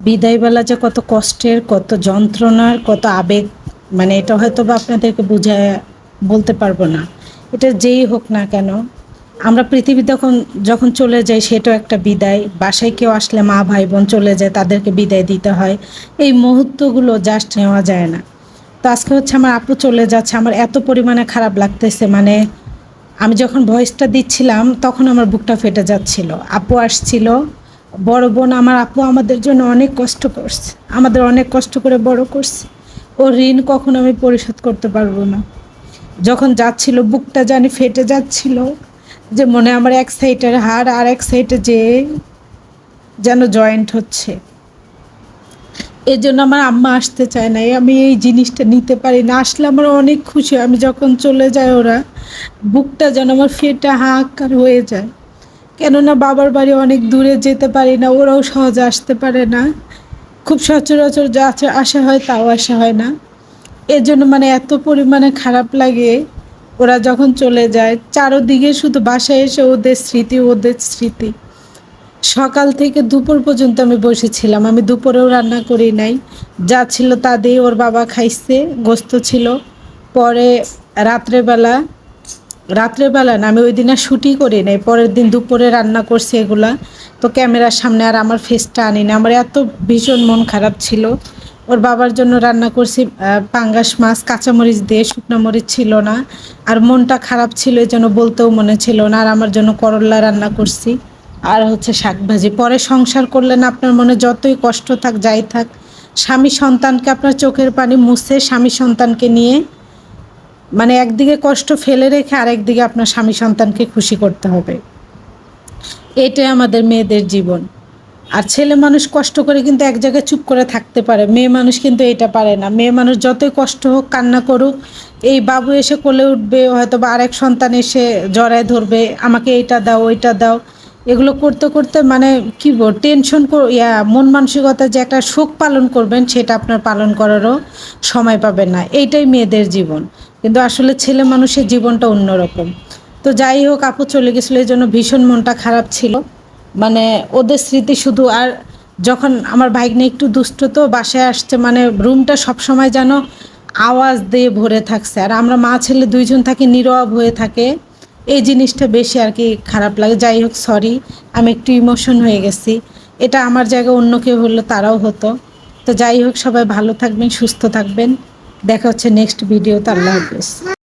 বিদায়বেলা যে কত কষ্টের, কত যন্ত্রণার, কত আবেগ, মানে এটা হয়তো বা আপনাদেরকে বুঝায় বলতে পারবো না। এটা যেই হোক না কেন, আমরা পৃথিবী যখন চলে যাই সেটাও একটা বিদায়। বাসায় কেউ আসলে মা ভাই বোন চলে যায়, তাদেরকে বিদায় দিতে হয়। এই মুহূর্তগুলো জাস্ট নেওয়া যায় না। তো আজকে হচ্ছে আমার আপু চলে যাচ্ছে, আমার এত পরিমাণে খারাপ লাগতেছে, মানে আমি যখন ভয়েসটা দিচ্ছিলাম তখন আমার বুকটা ফেটে যাচ্ছিল। আপু আসছিল, বড় বোন আমার, আপু আমাদের জন্য অনেক কষ্ট করছে, আমাদের অনেক কষ্ট করে বড় করছে। ও ঋণ কখনো আমি পরিশোধ করতে পারবো না। যখন যাচ্ছিল বুকটা জানি ফেটে যাচ্ছিল, যে মনে আমার এক সাইডের হাড় আর এক সাইডে যে যেন জয়েন্ট হচ্ছে। এর জন্য আমার আম্মা আসতে চায় না, আমি এই জিনিসটা নিতে পারি না। আসলে আমার অনেক খুশি, আমি যখন চলে যাই ওরা, বুকটা যেন আমার ফেটে হাহাকার হয়ে যায়। কেননা বাবার বাড়ি অনেক দূরে, যেতে পারি না, ওরাও সহজে আসতে পারে না। খুব সচরাচর যা আসা হয় তাও আসা হয় না। এর জন্য মানে এত পরিমাণে খারাপ লাগে। ওরা যখন চলে যায় চারোদিকে শুধু বাসায় এসে ওদের স্মৃতি, ওদের স্মৃতি। সকাল থেকে দুপুর পর্যন্ত আমি বসেছিলাম, আমি দুপুরেও রান্না করি নাই, যা ছিল তা দিয়ে ওর বাবা খাইছে, গোস্ত ছিল। পরে রাত্রেবেলা, রাত্রেবেলা না, আমি ওই দিন আর শুটই করি নাই, পরের দিন দুপুরে রান্না করছি এগুলা। তো ক্যামেরার সামনে আর আমার ফেসটা আনি না, আমার এত ভীষণ মন খারাপ ছিল। ওর বাবার জন্য রান্না করছি পাঙ্গাস মাছ কাঁচামরিচ দিয়ে, শুকনো মরিচ ছিল না। আর মনটা খারাপ ছিল, এই জন্য বলতেও মনে ছিল না। আর আমার জন্য করলা রান্না করছি, আর হচ্ছে শাক ভাজি। পরে সংসার করলেন, আপনার মনে যতই কষ্ট থাক যাই থাক, স্বামী সন্তানকে আপনার চোখের পানি মুছে স্বামী সন্তানকে নিয়ে, মানে একদিকে কষ্ট ফেলে রেখে আরেকদিকে আপনার স্বামী সন্তানকে খুশি করতে হবে। এটাই আমাদের মেয়েদের জীবন। আর ছেলে মানুষ কষ্ট করে কিন্তু এক জায়গায় চুপ করে থাকতে পারে, মেয়ে মানুষ কিন্তু এটা পারে না। মেয়ে মানুষ যতই কষ্ট হোক, কান্না করুক, এই বাবু এসে কোলে উঠবে, হয়তো বা আরেক সন্তান এসে জড়ায় ধরবে, আমাকে এইটা দাও ওইটা দাও, এগুলো করতে করতে মানে কী বল, টেনশন মন মানসিকতা যে একটা শোক পালন করবেন, সেটা আপনার পালন করারও সময় পাবেন না। এইটাই মেয়েদের জীবন। কিন্তু আসলে ছেলে মানুষের জীবনটা অন্যরকম। তো যাই হোক, আপু চলে গেছিলো, এই জন্য ভীষণ মনটা খারাপ ছিল। মানে ওদের স্মৃতি শুধু। আর যখন আমার ভাগ্নে একটু দুষ্ট, তো বাসায় আসছে, মানে রুমটা সবসময় যেন আওয়াজ দিয়ে ভরে থাকছে, আর আমরা মা ছেলে দুইজন থাকি, নীরব হয়ে থাকে। এই জিনিসটা বেশি আর কি খারাপ লাগে। যাই হোক, সরি, আমি একটু ইমোশন হয়ে গেছি। এটা আমার জায়গায় অন্য কেউ হলো তারাও হতো। তো যাই হোক, সবাই ভালো থাকবেন, সুস্থ থাকবেন। দেখা হচ্ছে নেক্সট ভিডিওতে। আল্লাহ হাফেজ।